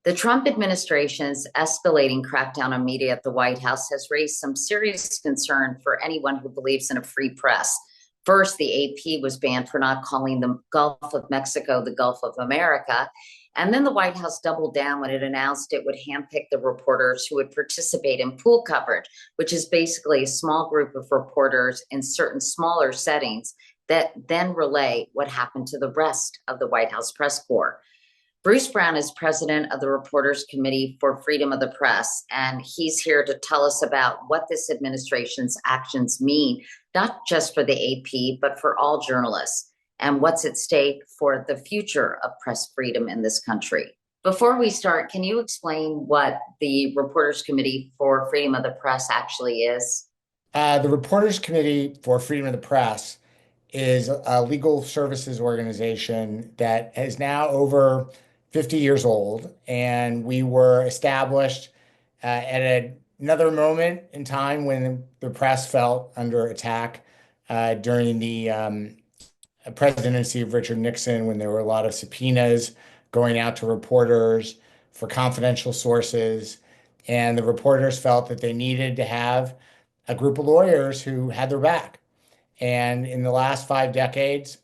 The Trump administration's escalating crackdown on media at the White House has raised some serious concern for anyone who believes in a free press. First, the AP was banned for not calling the Gulf of Mexico the Gulf of America. And then the White House doubled down when it announced it would handpick the reporters who would participate in pool coverage, which is basically a small group of reporters in certain smaller settings that then relay what happened to the rest of the White House press corps. Bruce Brown is president of the Reporters Committee for Freedom of the Press, and he's here to tell us about what this administration's actions mean, not just for the AP, but for all journalists, and what's at stake for the future of press freedom in this country. Before we start, can you explain what the Reporters Committee for Freedom of the Press actually is? The Reporters Committee for Freedom of the Press is a legal services organization that is now over 50 years old, and we were established another moment in time when the press felt under attack during the presidency of Richard Nixon, when there were a lot of subpoenas going out to reporters for confidential sources, and the reporters felt that they needed to have a group of lawyers who had their back. And in the last 5 decades,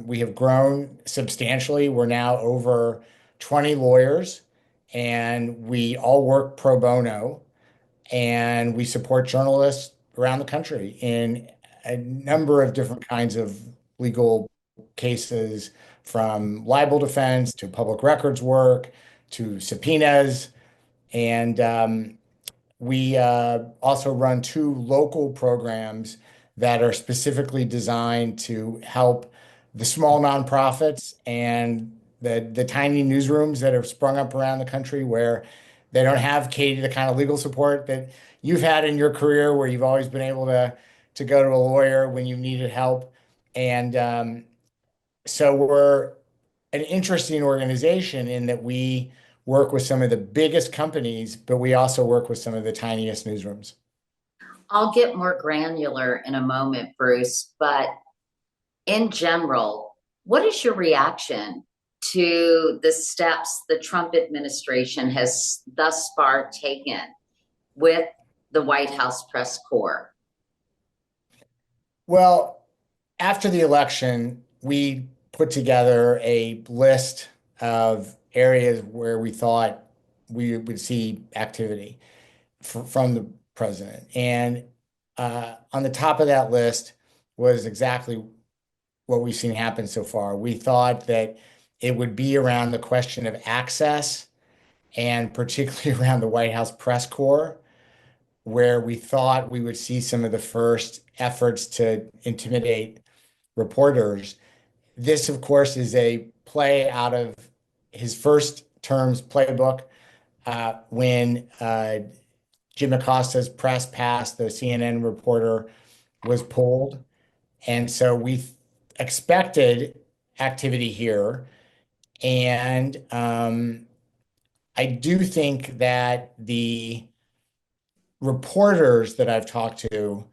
we have grown substantially. We're now over 20 lawyers, and we all work pro bono, and we support journalists around the country in a number of different kinds of legal cases, from libel defense to public records work to subpoenas. And we also run two local programs that are specifically designed to help the small nonprofits and the tiny newsrooms that have sprung up around the country, where they don't have, Katie, the kind of legal support that you've had in your career, where you've always been able to go to a lawyer when you needed help. And so we're an interesting organization in that we work with some of the biggest companies, but we also work with some of the tiniest newsrooms. I'll get more granular in a moment, Bruce, but in general, what is your reaction to the steps the Trump administration has thus far taken with the White House press corps? Well, after the election, we put together a list of areas where we thought we would see activity from the president. And on the top of that list was exactly what we've seen happen so far. We thought that it would be around the question of access, and particularly around the White House press corps, where we thought we would see some of the first efforts to intimidate reporters. This, of course, is a play out of his first term's playbook, when Jim Acosta's press pass, the CNN reporter, was pulled. And so we expected activity here. And I do think that the reporters that I've talked to,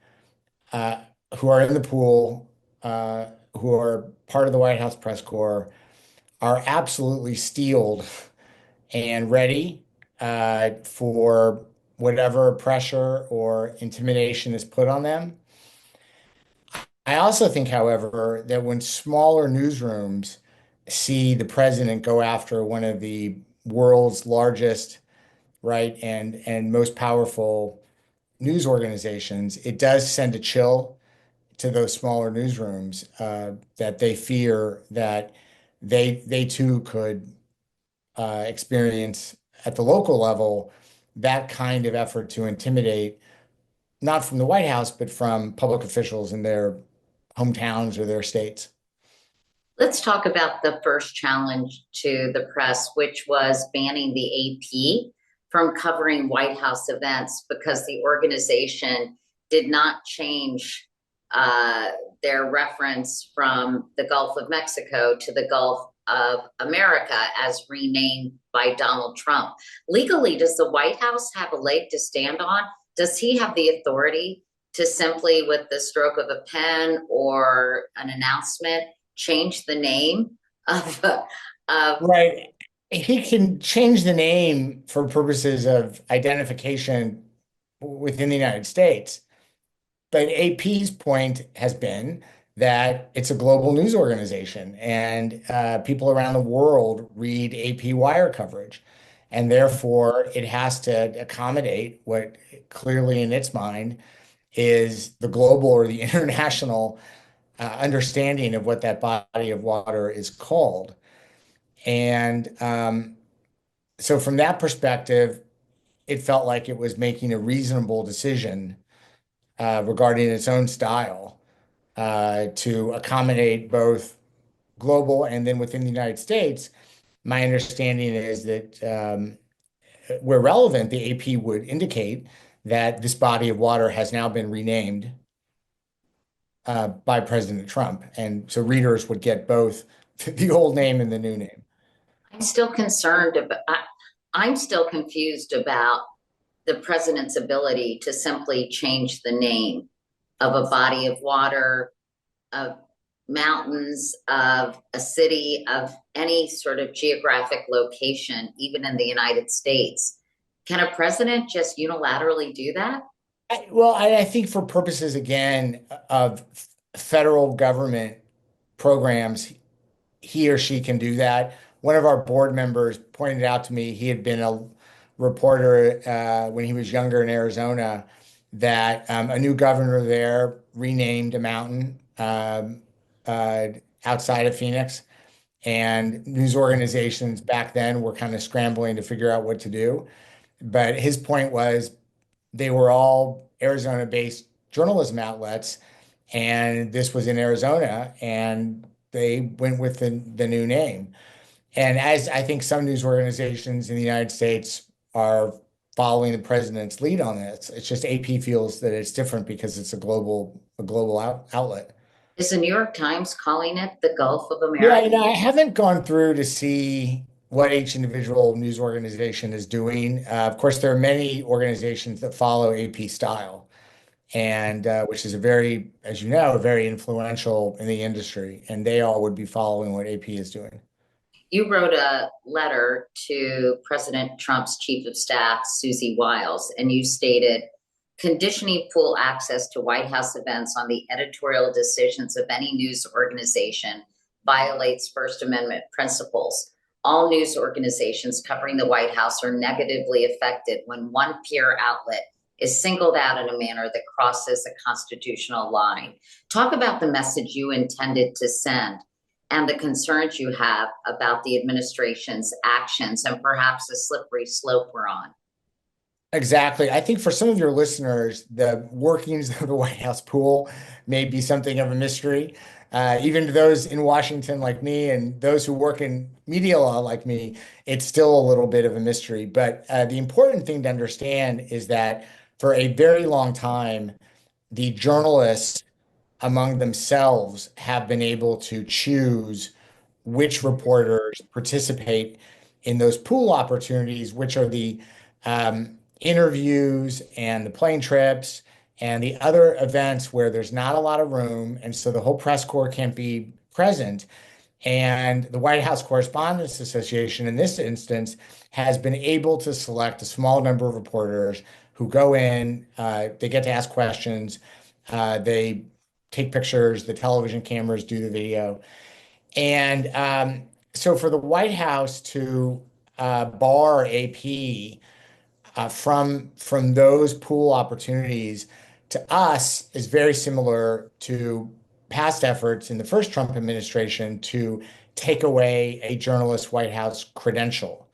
uh, who are in the pool, who are part of the White House press corps, are absolutely steeled and ready for whatever pressure or intimidation is put on them. I also think, however, that when smaller newsrooms see the president go after one of the world's largest, right, and most powerful news organizations, it does send a chill to those smaller newsrooms, that they fear that they too could experience at the local level that kind of effort to intimidate, not from the White House, but from public officials in their hometowns or their states. Let's talk about the first challenge to the press, which was banning the AP from covering White House events because the organization did not change their reference from the Gulf of Mexico to the Gulf of America as renamed by Donald Trump. Legally, does the White House have a leg to stand on? Does he have the authority to simply, with the stroke of a pen or an announcement, change the name of Right. he can change the name for purposes of identification within the United States. But AP's point has been that it's a global news organization and people around the world read AP wire coverage. And therefore, it has to accommodate what clearly in its mind is the global or the international understanding of what that body of water is called. And so, from that perspective, it felt like it was making a reasonable decision regarding its own style to accommodate both global and then within the United States. My understanding is that where relevant, the AP would indicate that this body of water has now been renamed by President Trump. And so readers would get both the old name and the new name. I'm still concerned about, I'm still confused about the president's ability to simply change the name of a body of water, of mountains, of a city, of any sort of geographic location, even in the United States. Can a president just unilaterally do that? I think for purposes, again, of federal government programs, he or she can do that. One of our board members pointed out to me he had been a reporter when he was younger in Arizona that a new governor there renamed a mountain uh, outside of Phoenix, and news organizations back then were kind of scrambling to figure out what to do. But his point was they were all Arizona-based journalism outlets, and this was in Arizona, and they went with the new name. And as I think some news organizations in the United States are following the president's lead on this, it's just AP feels that it's different because it's a global outlet. Is the New York Times calling it the Gulf of Yeah, America? I haven't gone through to see what each individual news organization is doing. Of course, there are many organizations that follow AP style, and which is a very, as you know, very influential in the industry, and they all would be following what AP is doing. You wrote a letter to President Trump's chief of staff, Susie Wiles, and you stated conditioning full access to White House events on the editorial decisions of any news organization violates First Amendment principles. All news organizations covering the White House are negatively affected when one peer outlet is singled out in a manner that crosses a constitutional line. Talk about the message you intended to send and the concerns you have about the administration's actions and perhaps the slippery slope we're on. Exactly. I think for some of your listeners, the workings of the White House pool may be something of a mystery. Even to those in Washington like me and those who work in media law like me, it's still a little bit of a mystery. But the important thing to understand is that for a very long time, the journalists among themselves have been able to choose which reporters participate in those pool opportunities, which are the interviews and the plane trips and the other events where there's not a lot of room. And so the whole press corps can't be present. And the White House Correspondents Association, in this instance, has been able to select a small number of reporters who go in, they get to ask questions, they take pictures, the television cameras do the video. And so for the White House to bar AP from those pool opportunities to us is very similar to past efforts in the first Trump administration to take away a journalist's White House credential.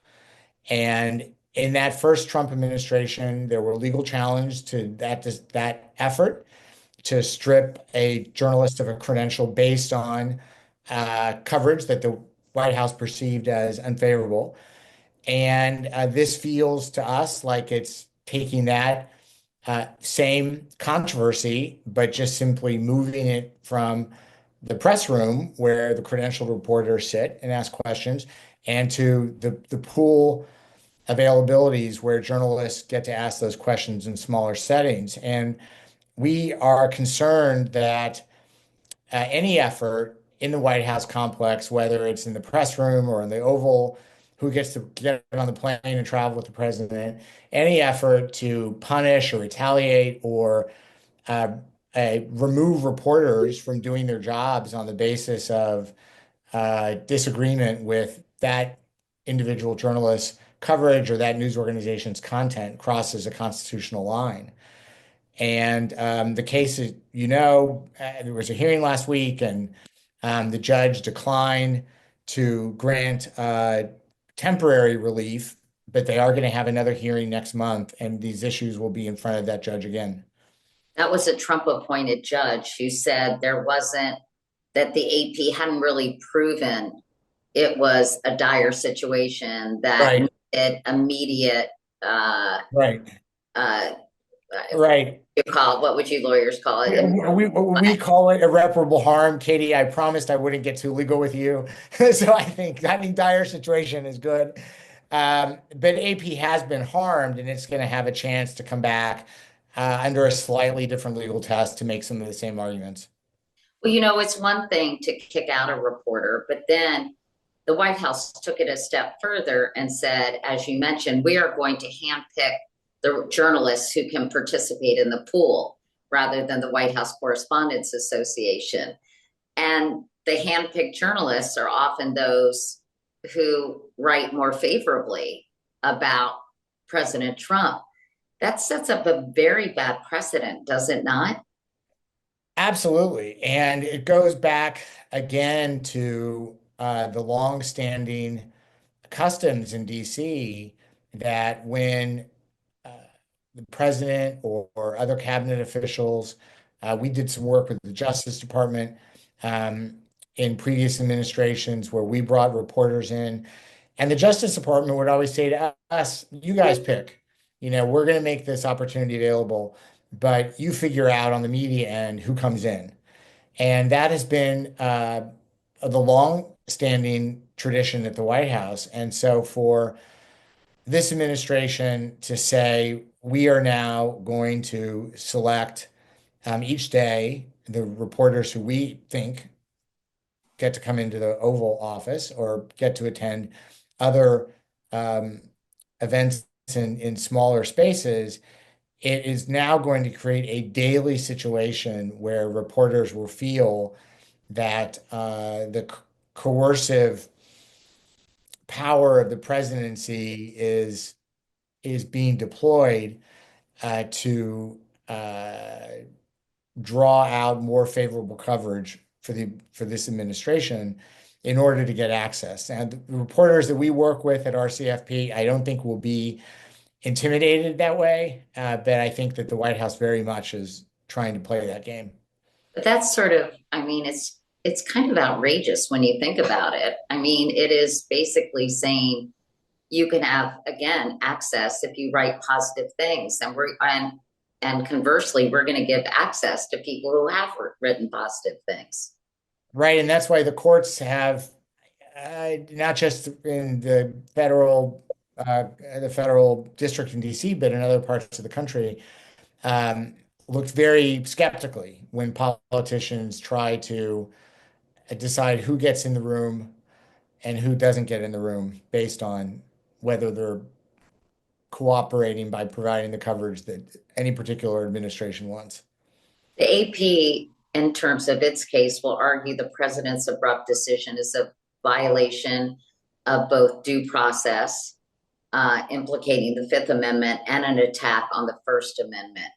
And in that first Trump administration, there were legal challenges to that effort to strip a journalist of a credential based on coverage that the White House perceived as unfavorable. And this feels to us like it's taking that same controversy, but just simply moving it from the press room where the credentialed reporters sit and ask questions and to the pool availabilities where journalists get to ask those questions in smaller settings. And we are concerned that any effort in the White House complex, whether it's in the press room or in the Oval, who gets to get on the plane and travel with the president, any effort to punish or retaliate or uh, remove reporters from doing their jobs on the basis of disagreement with that individual journalist's coverage or that news organization's content crosses a constitutional line. And the case is, there was a hearing last week, and the judge declined to grant temporary relief, but they are going to have another hearing next month, and these issues will be in front of that judge again. That was a Trump appointed judge who said there wasn't, that the AP hadn't really proven it was a dire situation that Right, needed immediate, uh, right, uh, right. you call it, what would you lawyers call it? We call it irreparable harm. Katie, I promised I wouldn't get too legal with you. So I think dire situation is good. But AP has been harmed, and it's going to have a chance to come back under a slightly different legal test to make some of the same arguments. Well, it's one thing to kick out a reporter, but then the White House took it a step further and said, as you mentioned, we are going to handpick the journalists who can participate in the pool rather than the White House Correspondents Association. And the handpicked journalists are often those who write more favorably about President Trump. That sets up a very bad precedent, does it not? Absolutely. And it goes back again to the long-standing customs in DC that when uh, the president or other cabinet officials. We did some work with the Justice Department um, in previous administrations where we brought reporters in, and the Justice Department would always say to us, "You guys pick. We're going to make this opportunity available, but you figure out on the media end who comes in." And that has been the long-standing tradition at the White House. And so for this administration to say we are now going to select each day the reporters who we think get to come into the Oval Office or get to attend other um, events in smaller spaces, it is now going to create a daily situation where reporters will feel that the coercive power of the presidency is being deployed to draw out more favorable coverage for this administration in order to get access. And the reporters that we work with at RCFP, I don't think will be intimidated that way, but I think that the White House very much is trying to play that game. But that's sort of, I mean, it's kind of outrageous when you think about it. I mean, it is basically saying you can have, again, access if you write positive things, and conversely, we're going to give access to people who have written positive things. Right, and that's why the courts have not just in the federal district in DC, but in other parts of the country, um, looked very skeptically when politicians try to decide who gets in the room and who doesn't get in the room based on whether they're cooperating by providing the coverage that any particular administration wants. The AP, in terms of its case, will argue the president's abrupt decision is a violation of both due process, implicating the Fifth Amendment, and an attack on the First Amendment,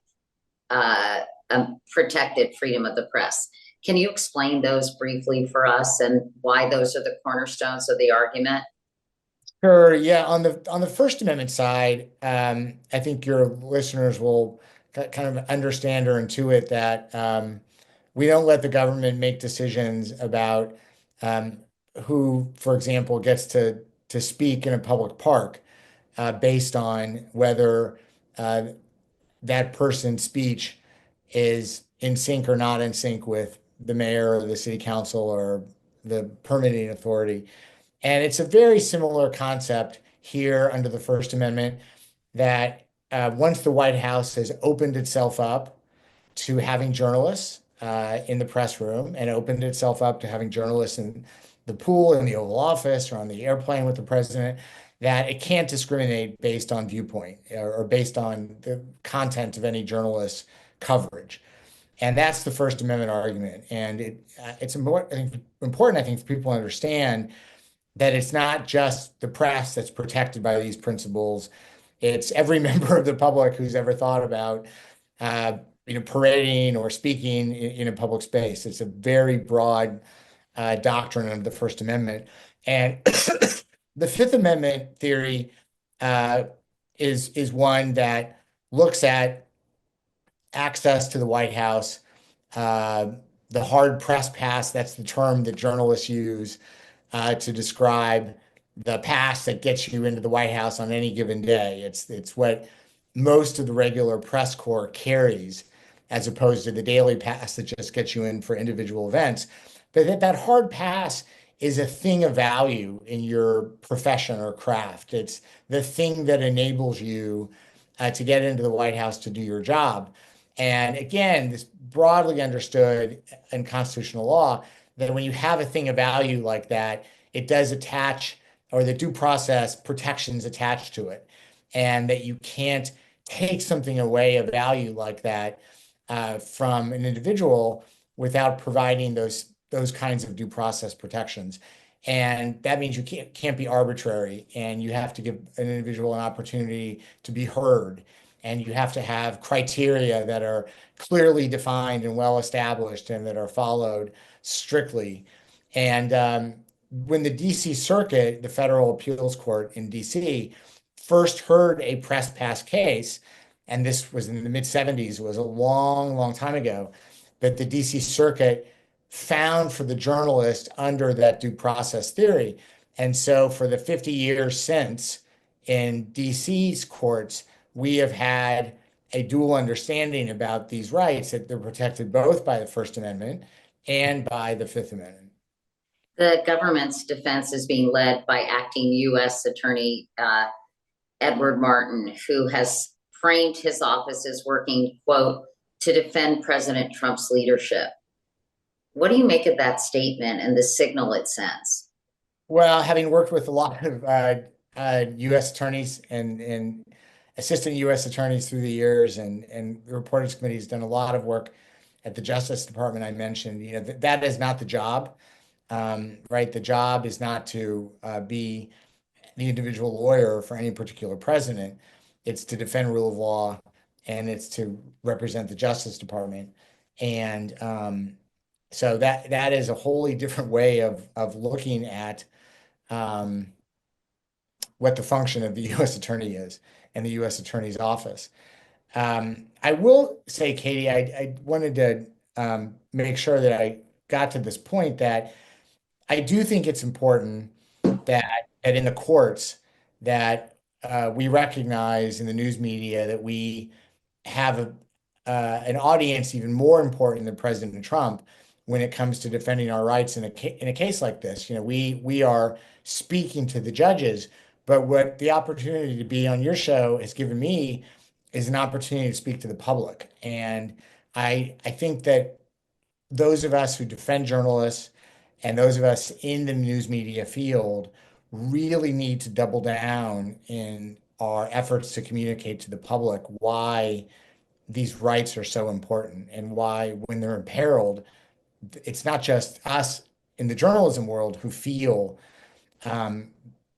protected freedom of the press. Can you explain those briefly for us and why those are the cornerstones of the argument? Sure. Yeah. On the First Amendment side, I think your listeners will kind of understand or intuit that we don't let the government make decisions about um, who, for example, gets to speak in a public park based on whether uh, that person's speech is in sync or not in sync with the mayor or the city council or the permitting authority. And it's a very similar concept here under the First Amendment that once the White House has opened itself up to having journalists in the press room and opened itself up to having journalists in the pool in the Oval Office or on the airplane with the president, that it can't discriminate based on viewpoint or based on the content of any journalist's coverage. And that's the First Amendment argument. And it's important, I think, for people to understand that it's not just the press that's protected by these principles. It's every member of the public who's ever thought about, uh, parading or speaking in a public space. It's a very broad doctrine of the First Amendment. And the Fifth Amendment theory uh, is one that looks at access to the White House, uh, the hard press pass, that's the term that journalists use to describe the pass that gets you into the White House on any given day. It's what most of the regular press corps carries, as opposed to the daily pass that just gets you in for individual events. But that hard pass is a thing of value in your profession or craft. It's the thing that enables you to get into the White House to do your job. And again, this broadly understood in constitutional law that when you have a thing of value like that, it does attach, or the due process protections attached to it, and that you can't take something away of value like that from an individual without providing those kinds of due process protections. And that means you can't be arbitrary, and you have to give an individual an opportunity to be heard, and you have to have criteria that are clearly defined and well established and that are followed strictly. And when the DC Circuit, the Federal Appeals Court in DC, first heard a press pass case, and this was in the mid 70s, it was a long, long time ago, but the DC Circuit found for the journalist under that due process theory. And so for the 50 years since in DC's courts, we have had a dual understanding about these rights, that they're protected both by the First Amendment and by the Fifth Amendment. The government's defense is being led by acting U.S. Attorney Edward Martin, who has framed his office as working, quote, to defend President Trump's leadership. What do you make of that statement and the signal it sends? Well, having worked with a lot of U.S. attorneys and assistant U.S. attorneys through the years, and the Reporters Committee has done a lot of work at the Justice Department. I mentioned, that is not the job, right? The job is not to be the individual lawyer for any particular president. It's to defend rule of law, and it's to represent the Justice Department. And so that is a wholly different way of looking at um, what the function of the U.S. Attorney is and the U.S. Attorney's office. I will say, Katie, I wanted to make sure that I got to this point, that I do think it's important that in the courts that we recognize in the news media that we have an audience even more important than President Trump when it comes to defending our rights in a case like this. We are speaking to the judges, but what the opportunity to be on your show has given me is an opportunity to speak to the public. And I think that those of us who defend journalists and those of us in the news media field really need to double down in our efforts to communicate to the public why these rights are so important, and why, when they're imperiled, it's not just us in the journalism world who feel um,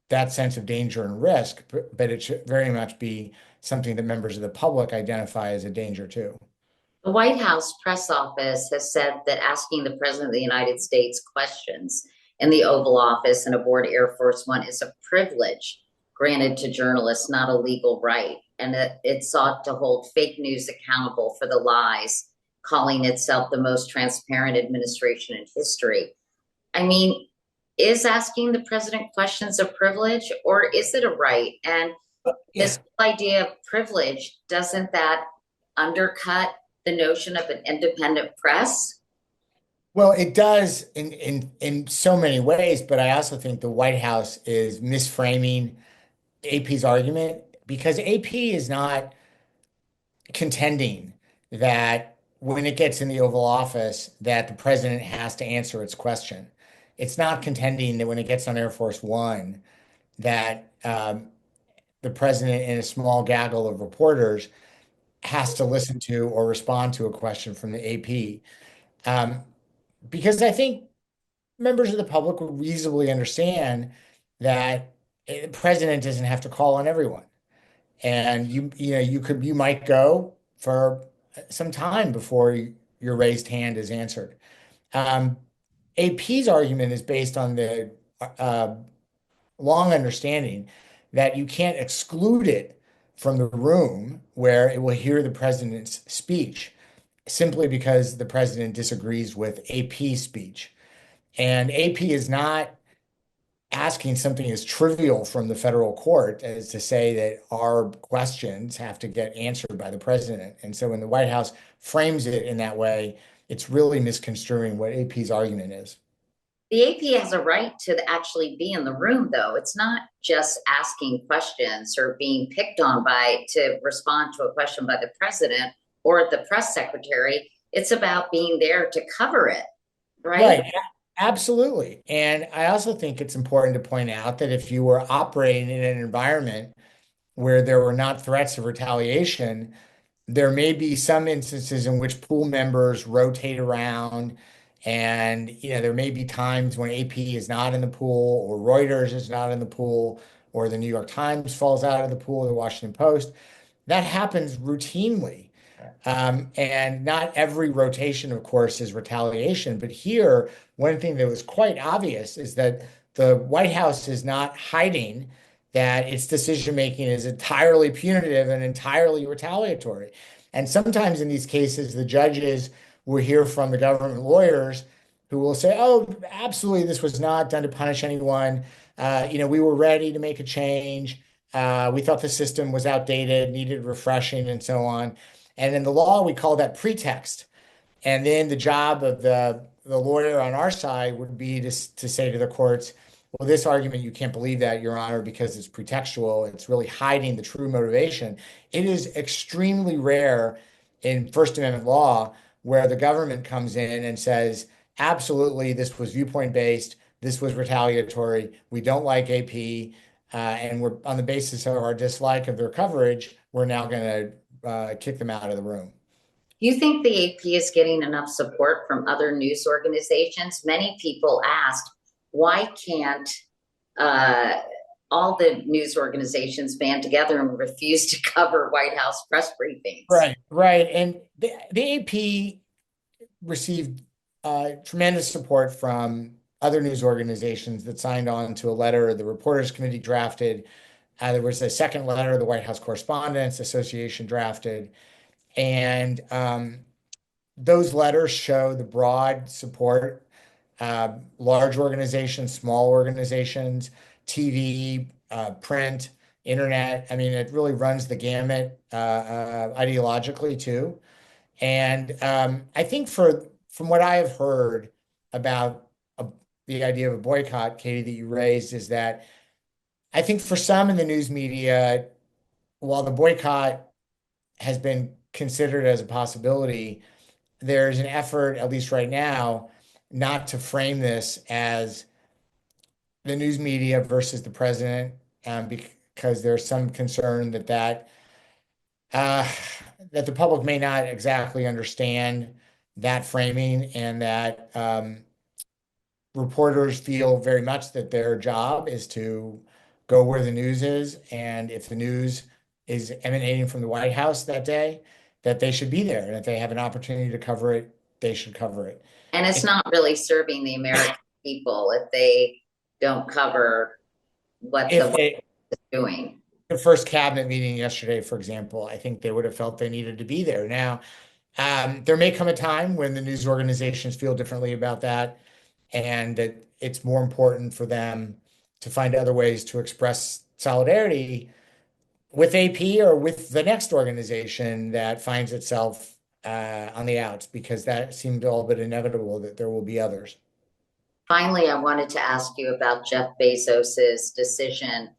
that sense of danger and risk, but it should very much be something that members of the public identify as a danger too. The White House press office has said that asking the President of the United States questions in the Oval Office and aboard Air Force One is a privilege granted to journalists, not a legal right. And it sought to hold fake news accountable for the lies, calling itself the most transparent administration in history. I mean, is asking the president questions a privilege, or is it a right? And Yeah. this idea of privilege, doesn't that undercut the notion of an independent press? Well, it does in so many ways, but I also think the White House is misframing AP's argument, because AP is not contending that when it gets in the Oval Office that the president has to answer its question. it's not contending that when it gets on Air Force One, that the president and a small gaggle of reporters has to listen to or respond to a question from the AP. Um, because I think members of the public would reasonably understand that the president doesn't have to call on everyone. And you might go for some time before your raised hand is answered. Um, AP's argument is based on the uh, long understanding that you can't exclude it from the room where it will hear the president's speech simply because the president disagrees with AP speech. And AP is not asking something as trivial from the federal court as to say that our questions have to get answered by the president. And so when the White House frames it in that way, it's really misconstruing what AP's argument is. The AP has a right to actually be in the room, though. It's not just asking questions or being picked on by to respond to a question by the president or the press secretary. It's about being there to cover it, right? Right. Absolutely. And I also think it's important to point out that if you were operating in an environment where there were not threats of retaliation, there may be some instances in which pool members rotate around, and there may be times when AP is not in the pool, or Reuters is not in the pool, or the New York Times falls out of the pool, the Washington Post. That happens routinely. And not every rotation, of course, is retaliation. But here, one thing that was quite obvious is that the White House is not hiding that its decision making is entirely punitive and entirely retaliatory. And sometimes in these cases, the judges will hear from the government lawyers who will say, "Oh, absolutely, this was not done to punish anyone. We were ready to make a change. We thought the system was outdated, needed refreshing, and so on." And in the law, we call that pretext. And then the job of the lawyer on our side would be to say to the courts, well, this argument, you can't believe that, Your Honor, because it's pretextual. It's really hiding the true motivation. It is extremely rare in First Amendment law where the government comes in and says, absolutely, this was viewpoint based. This was retaliatory. We don't like AP. And we're on the basis of our dislike of their coverage, we're now going to kick them out of the room. Do you think the AP is getting enough support from other news organizations? Many people asked, why can't uh, all the news organizations band together and refuse to cover White House press briefings? Right, right. And the AP received tremendous support from other news organizations that signed on to a letter the Reporters Committee drafted. There was a second letter the White House Correspondents Association drafted. And those letters show the broad support, large organizations, small organizations, TV, print, internet. I mean, it really runs the gamut ideologically too. And I think from what I have heard about the idea of a boycott, Katie, that you raised, is that I think for some in the news media, while the boycott has been considered as a possibility, there's an effort, at least right now, not to frame this as the news media versus the president, because there's some concern uh, that the public may not exactly understand that framing, and that reporters feel very much that their job is to go where the news is, and if the news is emanating from the White House that day, that they should be there, and if they have an opportunity to cover it, they should cover it. And it's not really serving the American people if they don't cover what the If White they, House is doing. the first cabinet meeting yesterday, for example, I think they would have felt they needed to be there. Now, there may come a time when the news organizations feel differently about that, and that it's more important for them to find other ways to express solidarity with AP or with the next organization that finds itself on the outs, because that seemed all but inevitable that there will be others. Finally, I wanted to ask you about Jeff Bezos's decision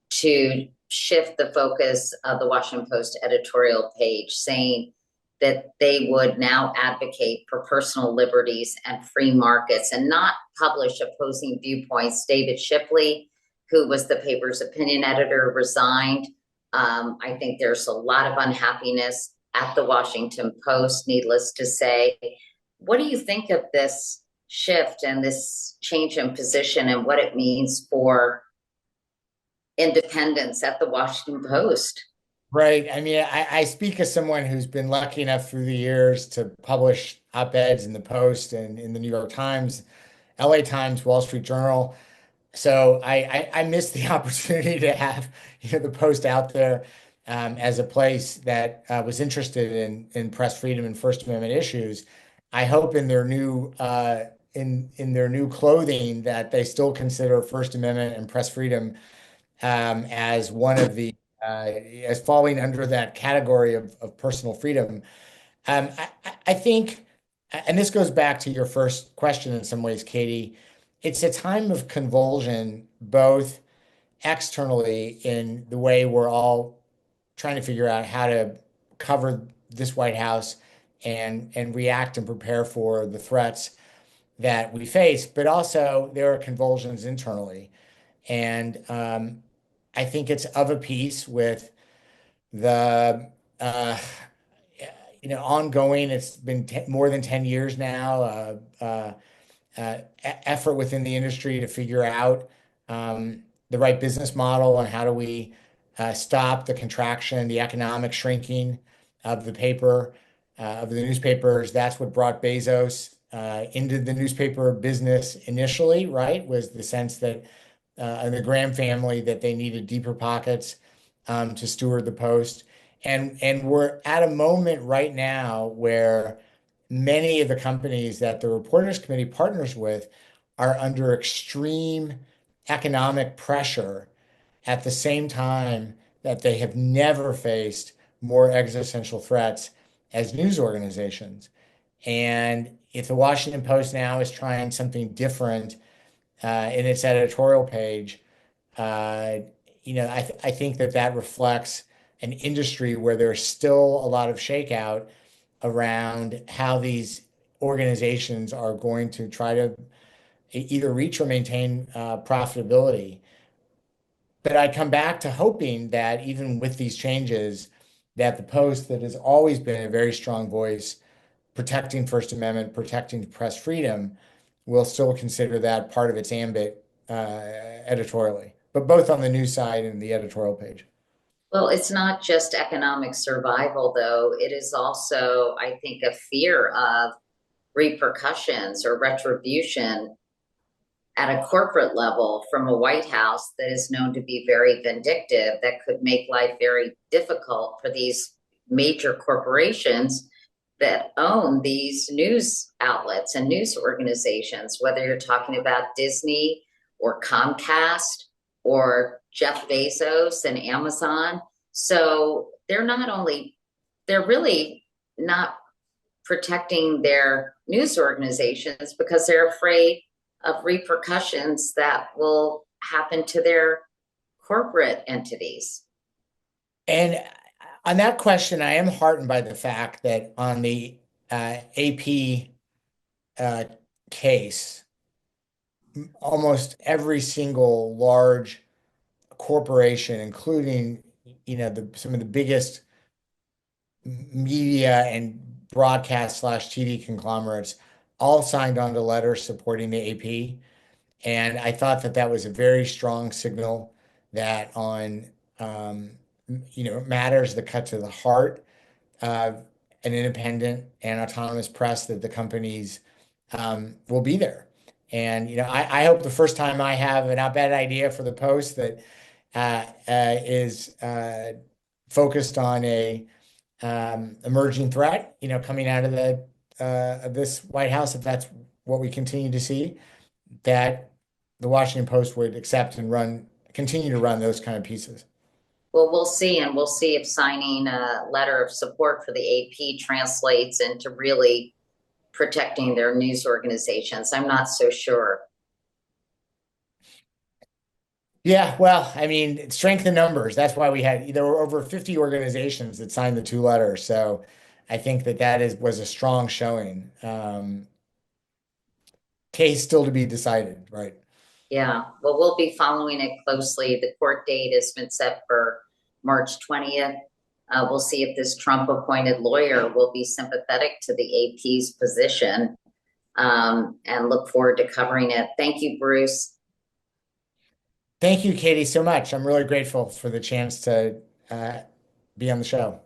to shift the focus of the Washington Post editorial page, saying that they would now advocate for personal liberties and free markets and not publish opposing viewpoints. David Shipley, who was the paper's opinion editor, resigned. I think there's a lot of unhappiness at the Washington Post, needless to say. What do you think of this shift and this change in position and what it means for independence at the Washington Post? Right. I mean, I speak as someone who's been lucky enough through the years to publish op-eds in the Post and in the New York Times, LA Times, Wall Street Journal. So I miss the opportunity to have, the Post out there as a place that was interested in press freedom and First Amendment issues. I hope in their new in their new clothing that they still consider First Amendment and press freedom as one of the as falling under that category of personal freedom. I think, and this goes back to your first question in some ways, Katie, it's a time of convulsion, both externally in the way we're all trying to figure out how to cover this White House and react and prepare for the threats that we face, but also there are convulsions internally. And I think it's of a piece with the ongoing. It's been more than 10 years now. Effort within the industry to figure out the right business model and how do we stop the contraction, the economic shrinking of the paper, of the newspapers. That's what brought Bezos into the newspaper business initially, right? Was the sense that and the Graham family that they needed deeper pockets to steward the Post. And we're at a moment right now where many of the companies that the Reporters Committee partners with are under extreme economic pressure at the same time that they have never faced more existential threats as news organizations. And if the Washington Post now is trying something different in its editorial page, uh, I think that reflects an industry where there's still a lot of shakeout around how these organizations are going to try to either reach or maintain profitability. But I come back to hoping that even with these changes, that the Post, that has always been a very strong voice protecting First Amendment, protecting press freedom, will still consider that part of its ambit editorially, but both on the news side and the editorial page. Well, it's not just economic survival, though. It is also, I think, a fear of repercussions or retribution at a corporate level from a White House that is known to be very vindictive, that could make life very difficult for these major corporations that own these news outlets and news organizations, whether you're talking about Disney or Comcast or Jeff Bezos and Amazon. So they're really not protecting their news organizations because they're afraid of repercussions that will happen to their corporate entities. And on that question, I am heartened by the fact that on the AP uh, case, almost every single large corporation, including some of the biggest media and broadcast slash TV conglomerates, all signed on to letters supporting the AP. And I thought that was a very strong signal that on matters that cut to the heart of an independent and autonomous press, that the companies will be there. And I hope the first time I have an op-ed idea for the Post that is focused on a emerging threat, coming out of the of this White House, if that's what we continue to see, that the Washington Post would accept and continue to run those kind of pieces. Well, we'll see, and we'll see if signing a letter of support for the AP translates into really protecting their news organizations. I'm not so sure. Yeah, well, I mean, strength in numbers. That's why there were over 50 organizations that signed the two letters. So I think was a strong showing. Case still to be decided, right? Yeah, well, we'll be following it closely. The court date has been set for March 20th. We'll see if this Trump appointed lawyer will be sympathetic to the AP's position, and look forward to covering it. Thank you, Bruce. Thank you, Katie, so much. I'm really grateful for the chance to be on the show.